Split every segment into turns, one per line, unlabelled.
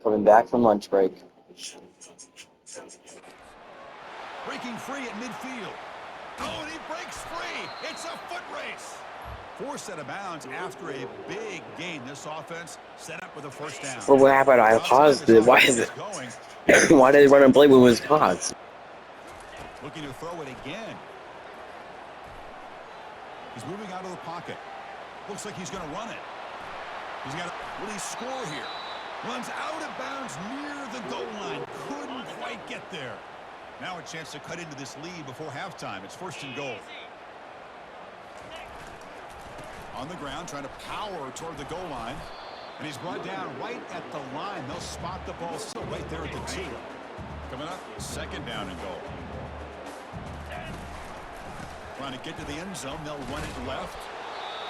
Coming back from lunch break.
Breaking free at midfield. Oh, and he breaks free. It's a foot race. Forced out of bounds after a big gain. This offense set up with a first down.
Well, what happened? I paused it. Why is it? Why did he run and play with his paused?
Looking to throw it again. He's moving out of the pocket. Looks like he's going to run it. He's got. Will he score here? Runs out of bounds near the goal line. Couldn't quite get there. Now a chance to cut into this lead before halftime. It's first and goal. On the ground, trying to power toward the goal line. And he's brought down right at the line. They'll spot the ball still right there at the 2. Coming up, second down and goal. Trying to get to the end zone. They'll run it left.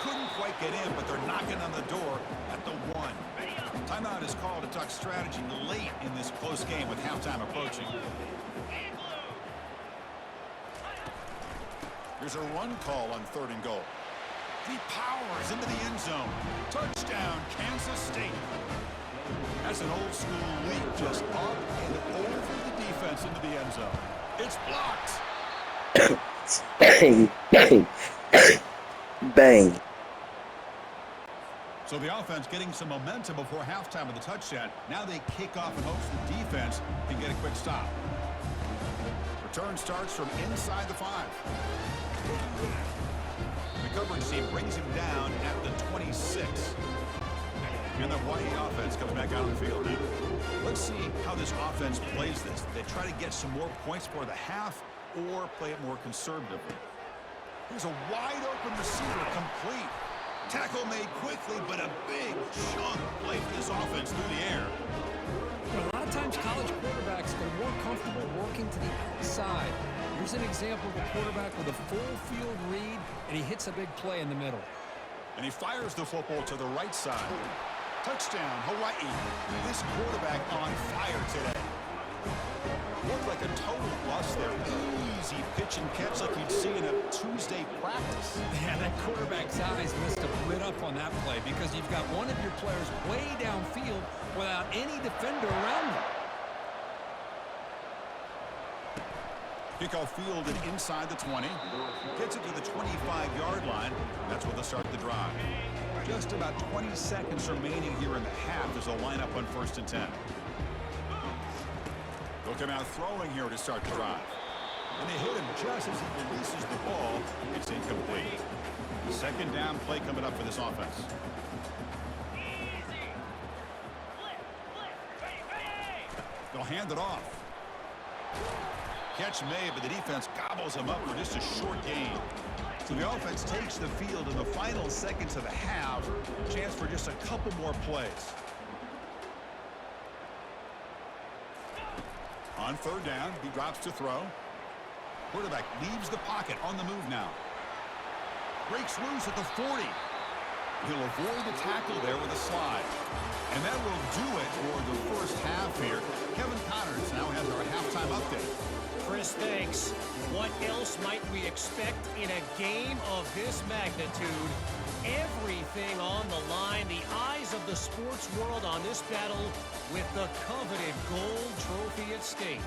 Couldn't quite get in, but they're knocking on the door at the 1. Timeout is called to talk strategy late in this close game with halftime approaching. Here's a run call on third and goal. He powers into the end zone. Touchdown, Kansas State. That's an old school leap, just up and over the defense into the end zone. It's blocked.
Bang, bang, bang.
So the offense getting some momentum before halftime with the touchdown. Now they kick off in hopes the defense can get a quick stop. Return starts from inside the 5. The coverage team brings him down at the 26. And the Hawaii offense comes back out on the field. Let's see how this offense plays this. They try to get some more points for the half or play it more conservatively. Here's a wide open receiver complete. Tackle made quickly, but a big chunk play for this offense through the air.
A lot of times college quarterbacks are more comfortable working to the outside. Here's an example of a quarterback with a full field read, and he hits a big play in the middle.
And he fires the football to the right side. Touchdown, Hawaii. This quarterback on fire today. Looked like a total bust there. Easy pitch and catch like you'd see in a Tuesday practice.
Yeah, that quarterback's eyes must have lit up on that play because you've got one of your players way downfield without any defender around him.
Kickoff fielded inside the 20. Gets it to the 25-yard line. That's where they'll start the drive. Just about 20 seconds remaining here in the half as they'll line up on first and 10. They'll come out throwing here to start the drive. And they hit him just as he releases the ball. It's incomplete. Second down play coming up for this offense. They'll hand it off. Catch made, but the defense gobbles him up for just a short gain. So the offense takes the field in the final seconds of the half. Chance for just a couple more plays. On third down, he drops to throw. Quarterback leaves the pocket on the move now. Breaks loose at the 40. He'll avoid the tackle there with a slide. And that will do it for the first half here. Kevin Connors now has our halftime update.
Chris, thanks. What else might we expect in a game of this magnitude? Everything on the line. The eyes of the sports world on this battle with the coveted gold trophy at stake.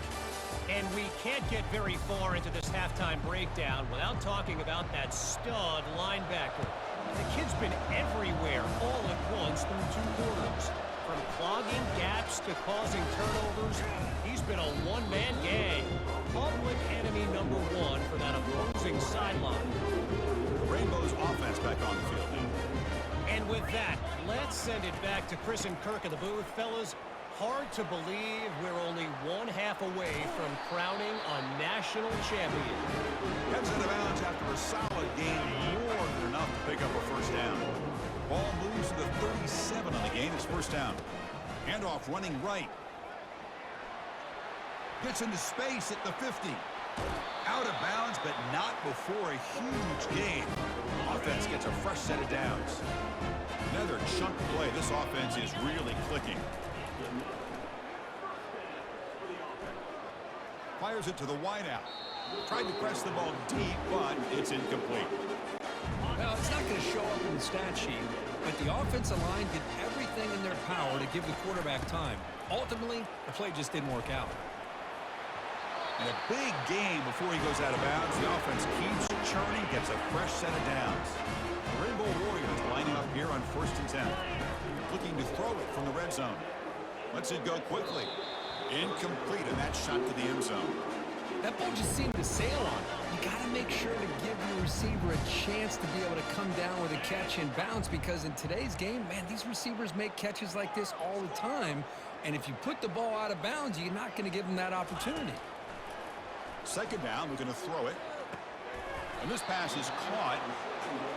And we can't get very far into this halftime breakdown without talking about that stud linebacker. The kid's been everywhere all at once through 2 quarters. From clogging gaps to causing turnovers, he's been a one-man gang. Public enemy number 1 for that opposing sideline.
The Rainbows offense back on the field now.
And with that, let's send it back to Chris and Kirk in the booth. Fellas, hard to believe we're only 1 half away from crowning a national champion.
Heads out of bounds after a solid game, more than enough to pick up a first down. Ball moves to the 37 on the game. It's first down. Handoff running right. Gets into space at the 50. Out of bounds, but not before a huge gain. Offense gets a fresh set of downs. Another chunk play. This offense is really clicking. Fires it to the wideout. Tried to press the ball deep, but it's incomplete.
Well, it's not going to show up in the stat sheet, but the offensive line did everything in their power to give the quarterback time. Ultimately, the play just didn't work out.
And a big game before he goes out of bounds. The offense keeps churning, gets a fresh set of downs. The Rainbow Warriors lining up here on 1st and 10. Looking to throw it from the red zone. Lets it go quickly. Incomplete, and that shot to the end zone.
That ball just seemed to sail on. You got to make sure to give your receiver a chance to be able to come down with a catch and bounce, because in today's game, man, these receivers make catches like this all the time. And if you put the ball out of bounds, you're not going to give them that opportunity.
2nd down, we're going to throw it. And this pass is caught,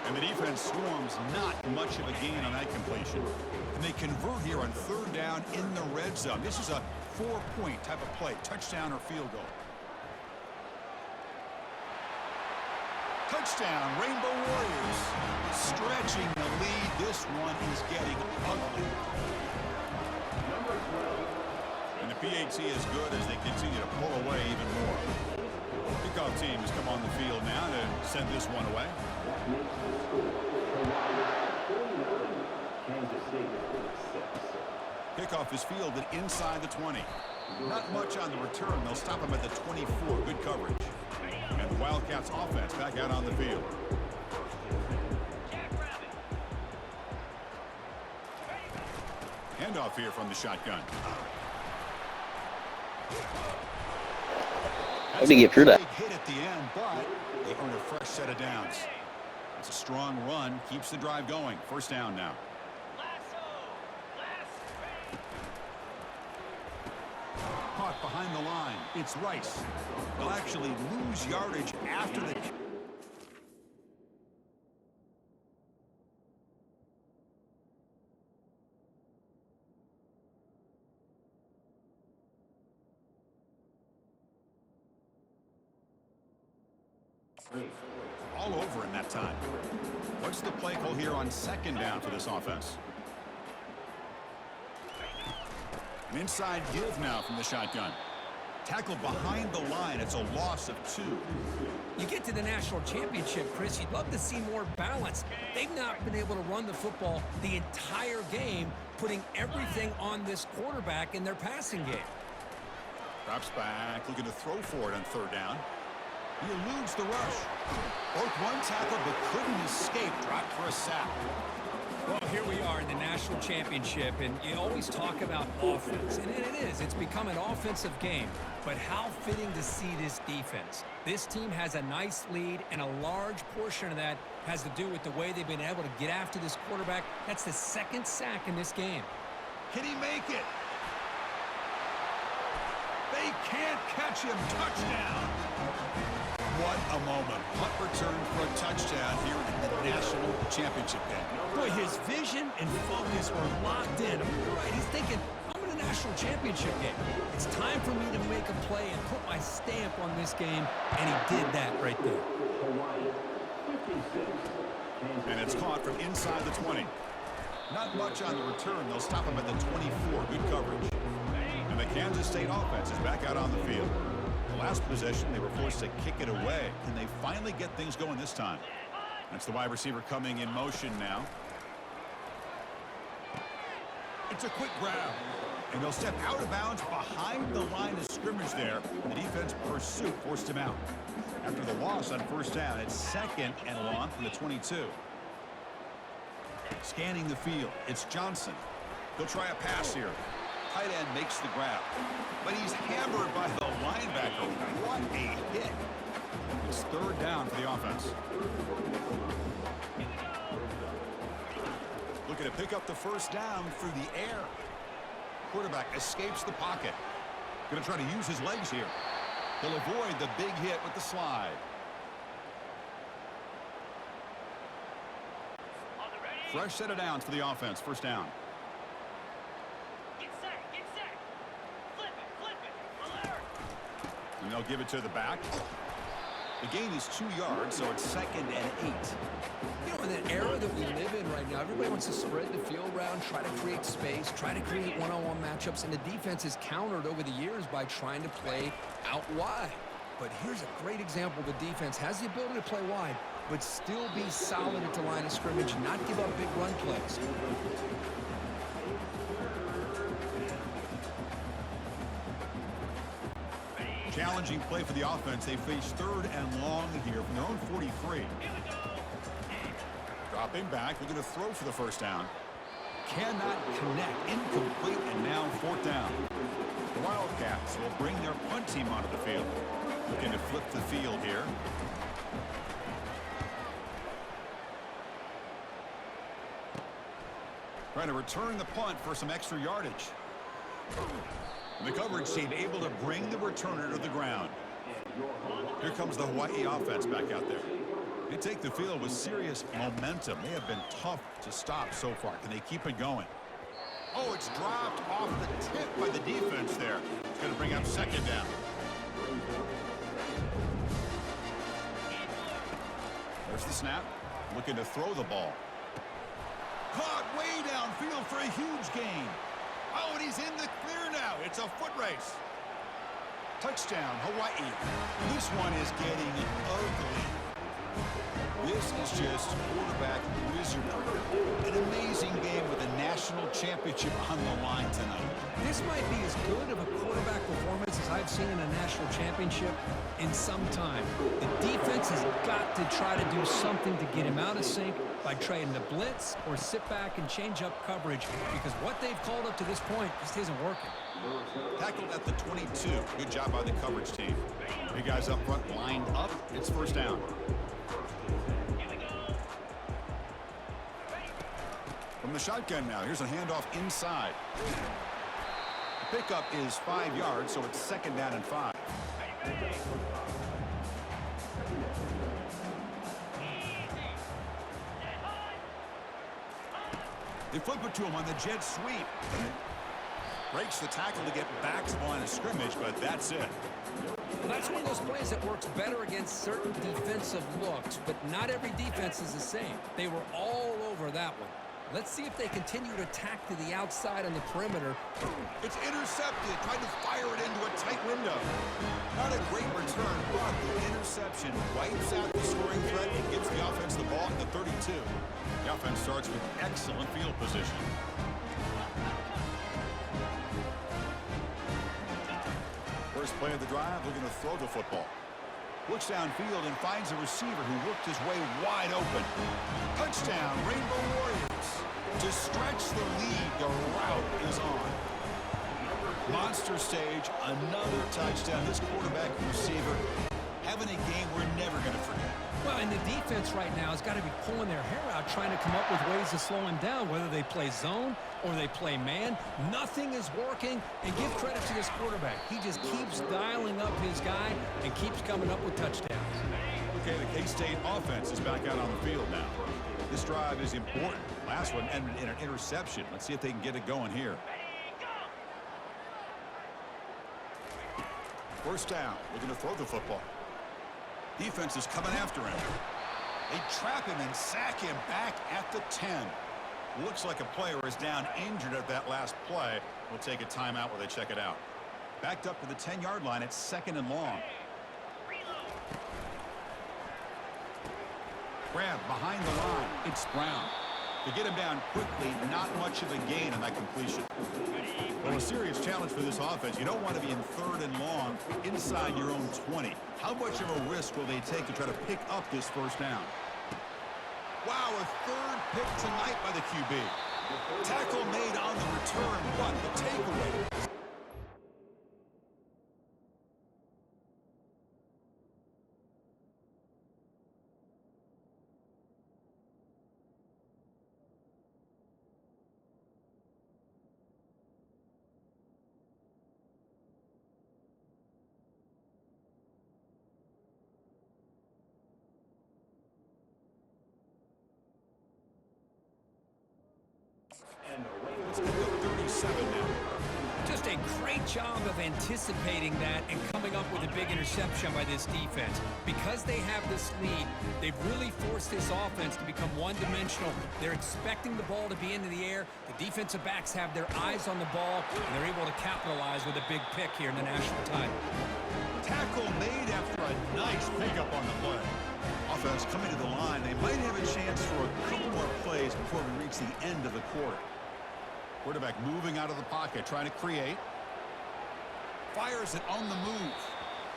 and the defense swarms not much of a gain on that completion. And they convert here on 3rd down in the red zone. This is a 4-point type of play, touchdown or field goal. Touchdown, Rainbow Warriors. Stretching the lead. This one is getting ugly. And the PAT is good as they continue to pull away even more. Kickoff team has come on the field now to send this one away. Kickoff is fielded inside the 20. Not much on the return. They'll stop him at the 24. Good coverage. And the Wildcats offense back out on the field. Handoff here from the shotgun.
How did he get through that?
Big hit at the end, but they earn a fresh set of downs. It's a strong run, keeps the drive going. 1st down now. Caught behind the line. It's Rice. They'll actually lose yardage after the... all over in that time. What's the play call here on 2nd down for this offense? An inside give now from the shotgun. Tackle behind the line. It's a loss of 2.
You get to the national championship, Chris, you'd love to see more balance. They've not been able to run the football the entire game, putting everything on this quarterback in their passing game.
Drops back, looking to throw for it on 3rd down. He eludes the rush. Broke one tackle but couldn't escape. Dropped for a sack.
Well, here we are in the national championship, and you always talk about offense, and it is. It's become an offensive game. But how fitting to see this defense. This team has a nice lead, and a large portion of that has to do with the way they've been able to get after this quarterback. That's the 2nd sack in this game.
Can he make it? They can't catch him. Touchdown. What a moment. Punt return for a touchdown here in the national championship game.
Boy, his vision and focus were locked in. You're right, he's thinking, I'm in a national championship game. It's time for me to make a play and put my stamp on this game, and he did that right there.
And it's caught from inside the 20. Not much on the return. They'll stop him at the 24. Good coverage. And the Kansas State offense is back out on the field. The last possession, they were forced to kick it away. Can they finally get things going this time? That's the wide receiver coming in motion now. It's a quick grab. And they'll step out of bounds behind the line of scrimmage there. The defense pursuit forced him out. After the loss on 1st down, it's 2nd and long from the 22. Scanning the field, it's Johnson. He'll try a pass here. Tight end makes the grab. But he's hammered by the linebacker. What a hit. It's 3rd down for the offense. Looking to pick up the 1st down through the air. Quarterback escapes the pocket. Going to try to use his legs here. He'll avoid the big hit with the slide. Fresh set of downs for the offense. 1st down. And they'll give it to the back. The gain is 2 yards, so it's 2nd and 8.
You know, in the era that we live in right now, everybody wants to spread the field around, try to create space, try to create one-on-one matchups, and the defense is countered over the years by trying to play out wide. But here's a great example. The defense has the ability to play wide, but still be solid at the line of scrimmage, not give up big run plays.
Challenging play for the offense. They face 3rd and long here from their own 43. Dropping back, looking to throw for the first down. Cannot connect. Incomplete, and now 4th down. The Wildcats will bring their punt team onto the field. Looking to flip the field here. Trying to return the punt for some extra yardage. The coverage team able to bring the returner to the ground. Here comes the Hawaii offense back out there. They take the field with serious momentum. They have been tough to stop so far. Can they keep it going? Oh, it's dropped off the tip by the defense there. It's going to bring up 2nd down. There's the snap. Looking to throw the ball. Caught way downfield for a huge gain. Oh, and he's in the clear now. It's a foot race. Touchdown, Hawaii. This one is getting ugly. This is just quarterback wizardry. An amazing game with a national championship on the line tonight.
This might be as good of a quarterback performance as I've seen in a national championship in some time. The defense has got to try to do something to get him out of sync by trying to blitz or sit back and change up coverage, because what they've called up to this point just isn't working.
Tackled at the 22. Good job by the coverage team. Big guys up front lined up. It's 1st down. From the shotgun now. Here's a handoff inside. The pickup is 5 yards, so it's 2nd down and 5. They flip it to him on the jet sweep. Breaks the tackle to get back to the line of scrimmage, but that's it.
That's one of those plays that works better against certain defensive looks, but not every defense is the same. They were all over that one. Let's see if they continue to attack to the outside on the perimeter.
It's intercepted. Tried to fire it into a tight window. Not a great return, but the interception wipes out the scoring threat and gives the offense the ball at the 32. The offense starts with excellent field position. First play of the drive, looking to throw the football. Looks downfield and finds a receiver who worked his way wide open. Touchdown, Rainbow Warriors. To stretch the lead, the route is on. Monster stage, another touchdown. This quarterback and receiver having a game we're never going to forget.
Well, and the defense right now has got to be pulling their hair out, trying to come up with ways to slow him down, whether they play zone or they play man. Nothing is working, and give credit to this quarterback. He just keeps dialing up his guy and keeps coming up with touchdowns.
Okay, the K-State offense is back out on the field now. This drive is important. Last one ended in an interception. Let's see if they can get it going here. First down, looking to throw the football. Defense is coming after him. They trap him and sack him back at the 10. Looks like a player is down injured at that last play. We'll take a timeout while they check it out. Backed up to the 10-yard line. It's 2nd and long. Grab behind the line. It's Brown. To get him down quickly, not much of a gain on that completion. Well, a serious challenge for this offense. You don't want to be in 3rd and long inside your own 20. How much of a risk will they take to try to pick up this first down? Wow, a 3rd pick tonight by the QB. Tackle made on the return, but the takeaway. Let's get to 37 now.
Just a great job of anticipating that and coming up with a big interception by this defense. Because they have this lead, they've really forced this offense to become one-dimensional. They're expecting the ball to be into the air. The defensive backs have their eyes on the ball, and they're able to capitalize with a big pick here in the national title.
Tackle made after a nice pickup on the play. Offense coming to the line. They might have a chance for a couple more plays before we reach the end of the quarter. Quarterback moving out of the pocket, trying to create. Fires it on the move.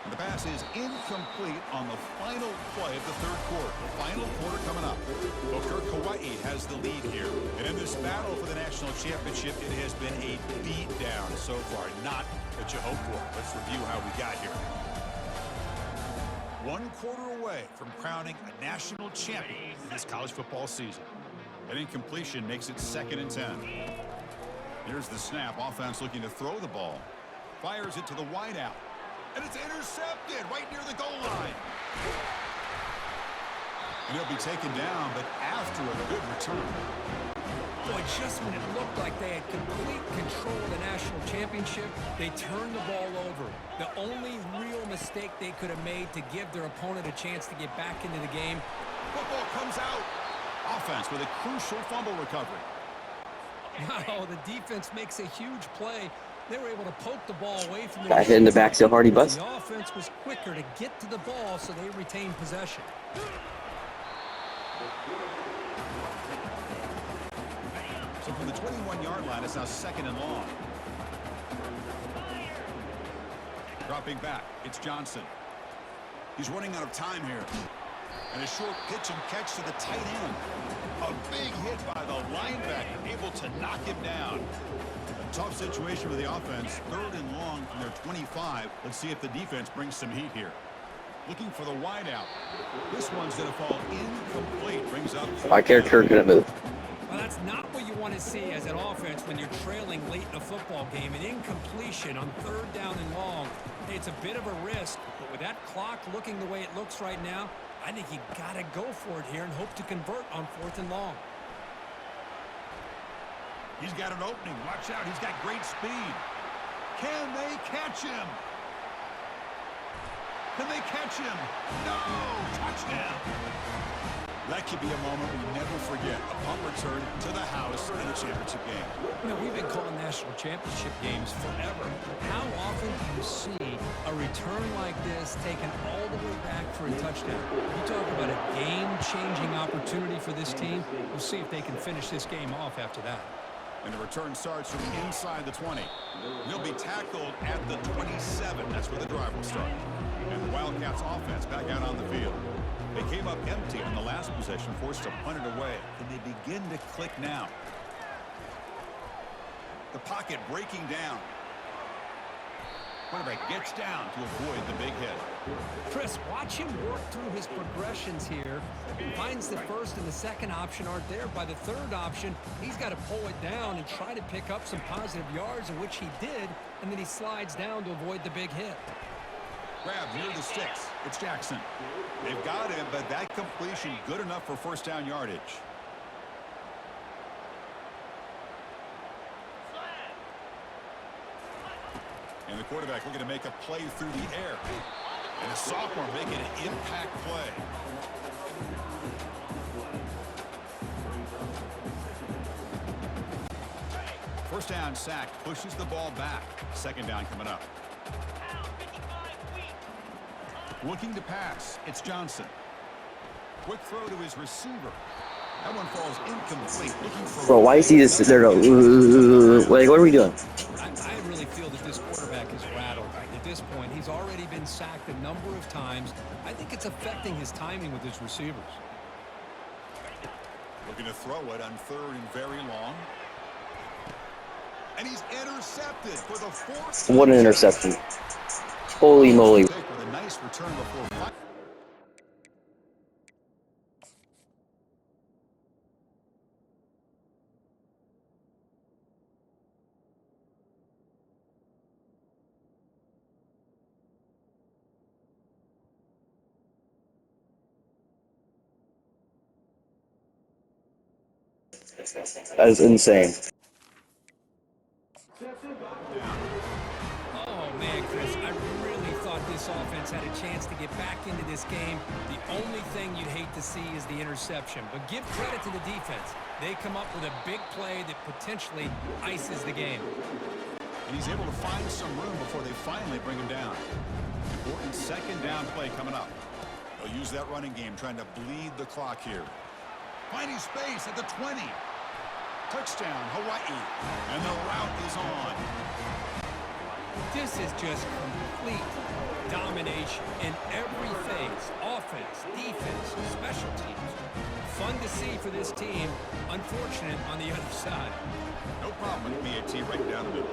And the pass is incomplete on the final play of the third quarter. The final quarter coming up. Booker, Kauai has the lead here. And in this battle for the national championship, it has been a beatdown so far. Not what you hoped for. Let's review how we got here. 1 quarter away from crowning a national champion in this college football season. An incompletion makes it 2nd and 10. Here's the snap. Offense looking to throw the ball. Fires it to the wideout. And it's intercepted right near the goal line. And he'll be taken down, but after a good return.
Boy, just when it looked like they had complete control of the national championship, they turned the ball over. The only real mistake they could have made to give their opponent a chance to get back into the game.
Football comes out. Offense with a crucial fumble recovery.
Wow, the defense makes a huge play. They were able to poke the ball away from the
Got hit in the back so hard he bust.
The offense was quicker to get to the ball, so they retained possession.
So from the 21-yard line, it's now 2nd and long. Dropping back, it's Johnson. He's running out of time here. And a short pitch and catch to the tight end. A big hit by the linebacker, able to knock him down. A tough situation for the offense. 3rd and long from their 25. Let's see if the defense brings some heat here. Looking for the wideout. This one's going to fall incomplete. Brings up.
My character couldn't move.
Well, that's not what you want to see as an offense when you're trailing late in a football game. An incompletion on 3rd down and long. It's a bit of a risk, but with that clock looking the way it looks right now, I think you got to go for it here and hope to convert on 4th and long.
He's got an opening. Watch out. He's got great speed. Can they catch him? Can they catch him? No! Touchdown! That could be a moment we never forget. A punt return to the house in a championship game.
You know, we've been calling national championship games forever. How often do you see a return like this taken all the way back for a touchdown? You talk about a game-changing opportunity for this team. We'll see if they can finish this game off after that.
And the return starts from inside the 20. They'll be tackled at the 27. That's where the drive will start. And the Wildcats offense back out on the field. They came up empty on the last possession, forced to punt it away. And they begin to click now. The pocket breaking down. Quarterback gets down to avoid the big hit.
Chris, watch him work through his progressions here. Finds the 1st and the 2nd option aren't there. By the 3rd option, he's got to pull it down and try to pick up some positive yards, in which he did, and then he slides down to avoid the big hit.
Grab near the sticks. It's Jackson. They've got him, but that completion good enough for 1st down yardage. And the quarterback looking to make a play through the air. And a sophomore making an impact play. First down sack, pushes the ball back. 2nd down coming up. Looking to pass, it's Johnson. Quick throw to his receiver. That one falls incomplete. Looking for.
Bro, why is he just there? Like, what are we doing?
I really feel that this quarterback is rattled. At this point, he's already been sacked a number of times. I think it's affecting his timing with his receivers.
Looking to throw it on 3rd and very long. And he's intercepted for the 4th.
What an interception. Holy moly.
With a nice return before.
That is insane.
Oh, man, Chris, I really thought this offense had a chance to get back into this game. The only thing you'd hate to see is the interception. But give credit to the defense. They come up with a big play that potentially ices the game.
And he's able to find some room before they finally bring him down. Important 2nd down play coming up. They'll use that running game, trying to bleed the clock here. Finding space at the 20. Touchdown, Hawaii. And the route is on.
This is just complete domination in every phase. Offense, defense, special teams. Fun to see for this team. Unfortunate on the other side.
No problem with PAT right down the middle.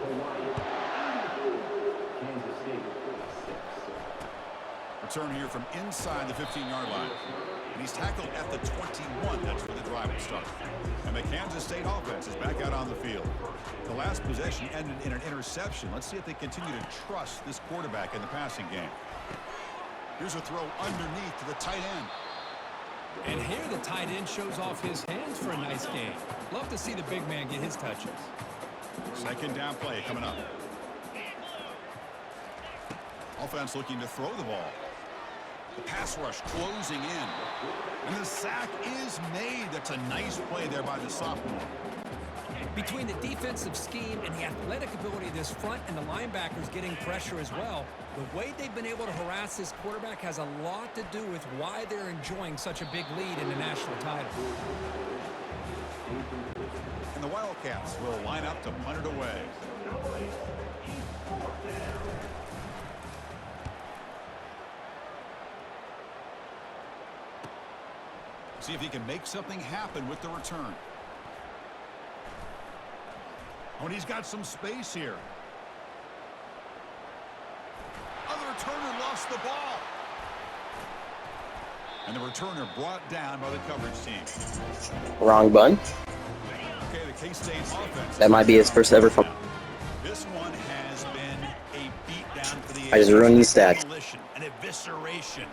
Return here from inside the 15-yard line. And he's tackled at the 21. That's where the drive will start. And the Kansas State offense is back out on the field. The last possession ended in an interception. Let's see if they continue to trust this quarterback in the passing game. Here's a throw underneath to the tight end.
And here the tight end shows off his hands for a nice game. Love to see the big man get his touches.
Second down play coming up. Offense looking to throw the ball. The pass rush closing in. And the sack is made. That's a nice play there by the sophomore.
Between the defensive scheme and the athletic ability of this front and the linebackers getting pressure as well, the way they've been able to harass this quarterback has a lot to do with why they're enjoying such a big lead in the national title.
And the Wildcats will line up to punt it away. See if he can make something happen with the return. Oh, and he's got some space here. Oh, the returner lost the ball. And the returner brought down by the coverage team.
Wrong button.
Okay, the K-State offense.
That might be his first ever fumble.
This one has been a beatdown for the
I just ruined the stats.
An evisceration.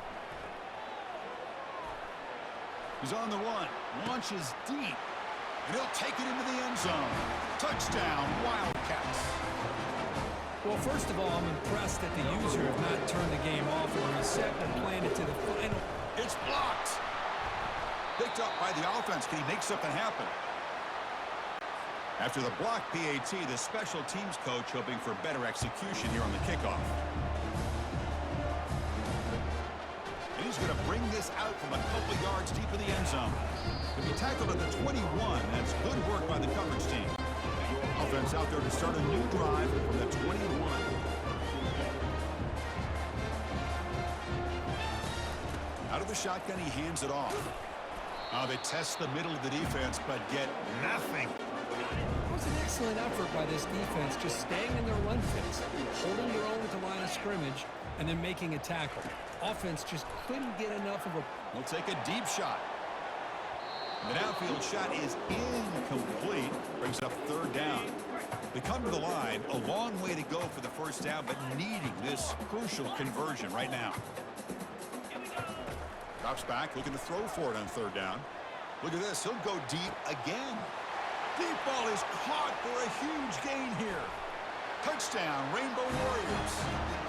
He's on the run, launches deep, and he'll take it into the end zone. Touchdown, Wildcats.
Well, first of all, I'm impressed that the user have not turned the game off and reset and planned it to the final.
It's blocked. Picked up by the offense. Can he make something happen? After the block PAT, the special teams coach hoping for better execution here on the kickoff. And he's going to bring this out from a couple yards deep in the end zone. To be tackled at the 21, that's good work by the coverage team. Offense out there to start a new drive from the 21. Out of the shotgun, he hands it off. They test the middle of the defense, but get nothing.
It was an excellent effort by this defense, just staying in their run fits, holding their own at the line of scrimmage, and then making a tackle. Offense just couldn't get enough of a...
We'll take a deep shot. The downfield shot is incomplete. Brings up third down. They come to the line, a long way to go for the first down, but needing this crucial conversion right now. Drops back, looking to throw for it on third down. Look at this, he'll go deep again. Deep ball is caught for a huge gain here. Touchdown, Rainbow Warriors.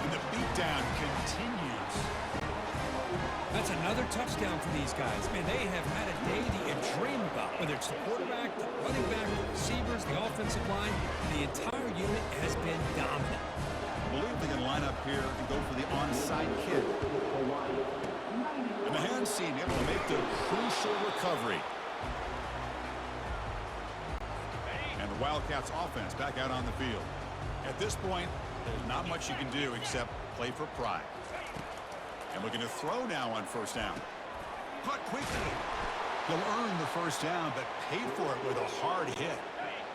And the beatdown continues.
That's another touchdown for these guys. Man, they have had a day that you dream about. Whether it's the quarterback, the running back, the receivers, the offensive line, the entire unit has been dominant.
I believe they can line up here and go for the onside kick. And the hands team able to make the crucial recovery. And the Wildcats offense back out on the field. At this point, there's not much you can do except play for pride. And looking to throw now on first down. Caught quickly. He'll earn the first down, but paid for it with a hard hit.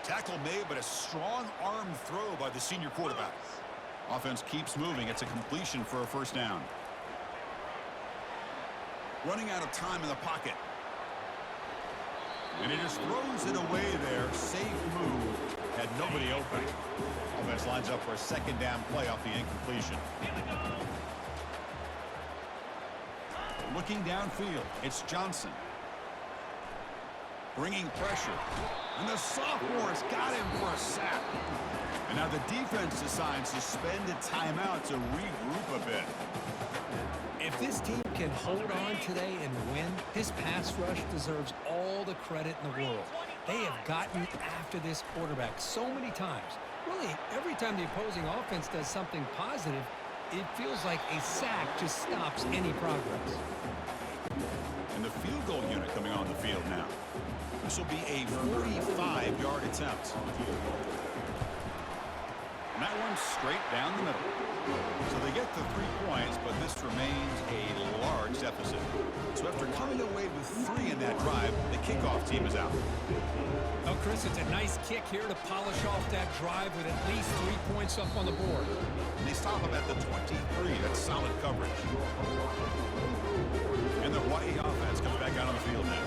Tackle made, but a strong arm throw by the senior quarterback. Offense keeps moving. It's a completion for a first down. Running out of time in the pocket. And he just throws it away there. Safe move. Had nobody open. Offense lines up for a second down play off the incompletion. Looking downfield, it's Johnson. Bringing pressure. And the sophomore's got him for a sack. And now the defense decides to spend a timeout to regroup a bit.
If this team can hold on today and win, his pass rush deserves all the credit in the world. They have gotten after this quarterback so many times. Really, every time the opposing offense does something positive, it feels like a sack just stops any progress.
And the field goal unit coming on the field now. This will be a 45-yard attempt. And that one's straight down the middle. So they get the 3 points, but this remains a large deficit. So after coming away with 3 in that drive, the kickoff team is out.
Oh, Chris, it's a nice kick here to polish off that drive with at least 3 points up on the board.
And they stop him at the 23. That's solid coverage. And the Hawaii offense comes back out on the field now.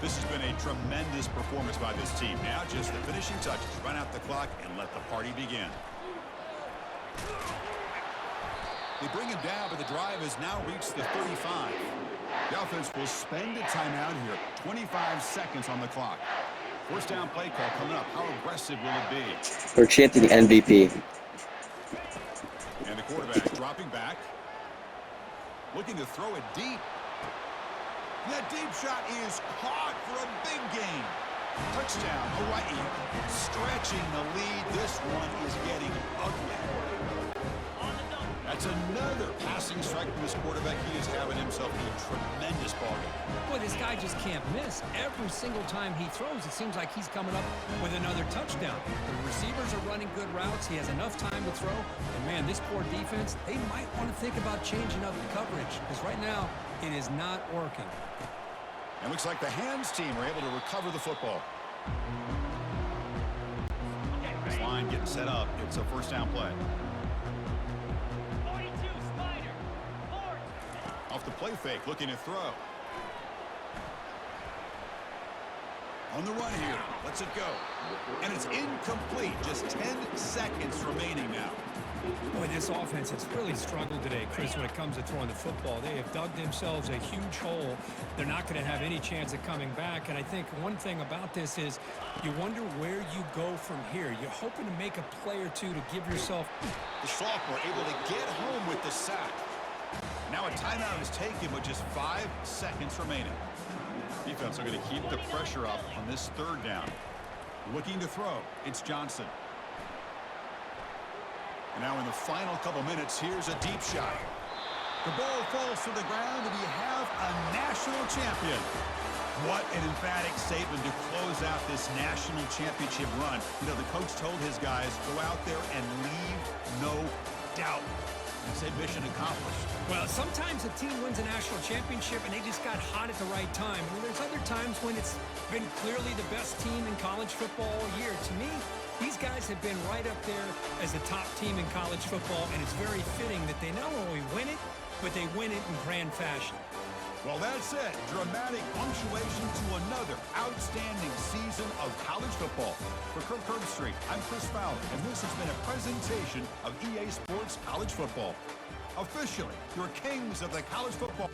This has been a tremendous performance by this team. Now just the finishing touches. Run out the clock and let the party begin. They bring him down, but the drive has now reached the 35. The offense will spend a timeout here. 25 seconds on the clock. First down play call coming up. How aggressive will it be?
We're chanting MVP.
And the quarterback dropping back. Looking to throw it deep. That deep shot is caught for a big gain. Touchdown, Hawaii. Stretching the lead. This one is getting ugly. That's another passing strike from this quarterback. He is having himself a tremendous ball game.
Boy, this guy just can't miss. Every single time he throws, it seems like he's coming up with another touchdown. The receivers are running good routes. He has enough time to throw. And, man, this poor defense, they might want to think about changing up the coverage because right now it is not working.
It looks like the hands team were able to recover the football. This line getting set up. It's a first down play. Off the play fake, looking to throw. On the run here, lets it go. And it's incomplete. Just 10 seconds remaining now.
Boy, this offense has really struggled today, Chris, when it comes to throwing the football. They have dug themselves a huge hole. They're not going to have any chance of coming back. And I think one thing about this is you wonder where you go from here. You're hoping to make a play or two to give yourself.
The sophomore able to get home with the sack. Now a timeout is taken with just 5 seconds remaining. Defense are going to keep the pressure up on this third down. Looking to throw. It's Johnson. And now in the final couple minutes, here's a deep shot. The ball falls to the ground, and you have a national champion. What an emphatic statement to close out this national championship run. You know, the coach told his guys, go out there and leave no doubt. He said mission accomplished.
Well, sometimes a team wins a national championship and they just got hot at the right time. And there's other times when it's been clearly the best team in college football all year. To me, these guys have been right up there as the top team in college football, and it's very fitting that they not only win it, but they win it in grand fashion.
Well, that's it. Dramatic punctuation to another outstanding season of college football. For Kirk Herbstreit, I'm Chris Fowler, and this has been a presentation of EA Sports College Football. Officially, your kings of the college football.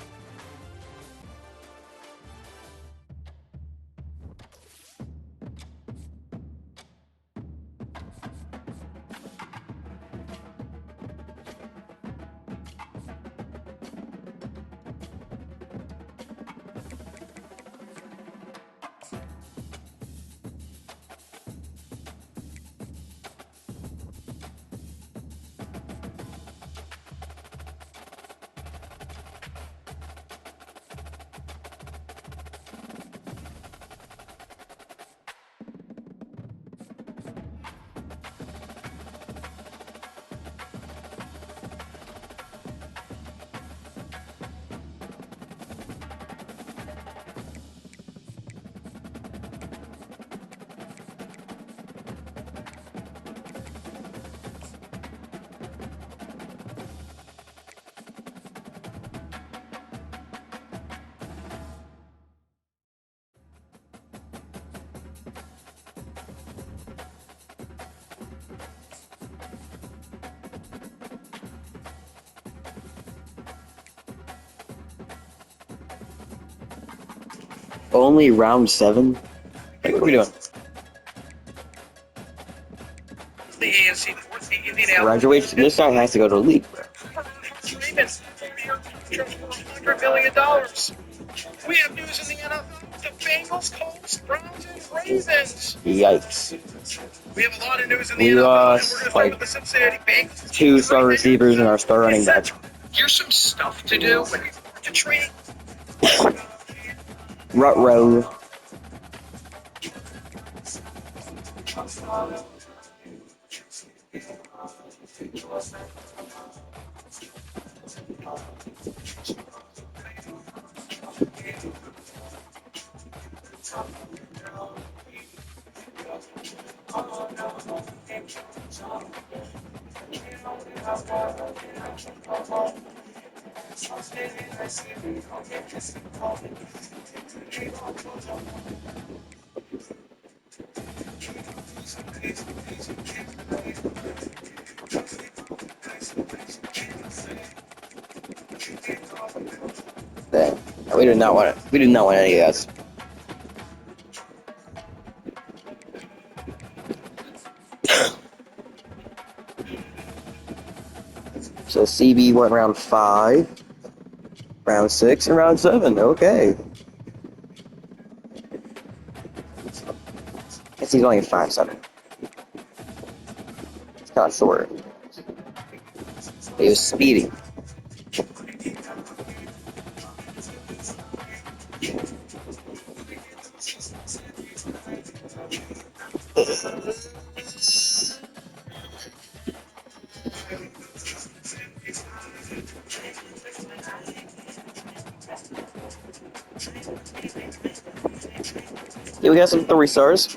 Only round 7? What are we doing?
The AFC North, the Indianapolis.
Graduation. This guy has to go to the league.
Ravens, $400 million. We have news in the NFL. The Bengals, Colts, Browns, and Ravens.
Yikes.
We have a lot of news in the
We
NFL.
lost,
and we're going to start
like,
with the Cincinnati Bengals.
2 star receivers and our star running back.
Here's some stuff to do when you to trade.
Rut-row. Dang. We did not want it. We did not want any of that. So CB went round 5, round 6, and round 7. Okay. Guess he's only in 5-7. It's kind of short. He was speedy. Yeah, we got some 3 stars.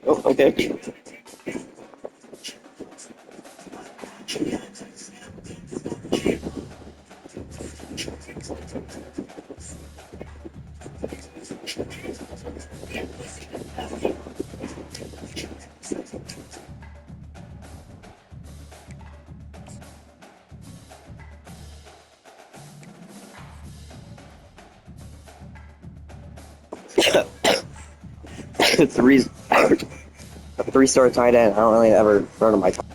Oh, okay. Three, a 3-star tight end. I don't really ever run on my top.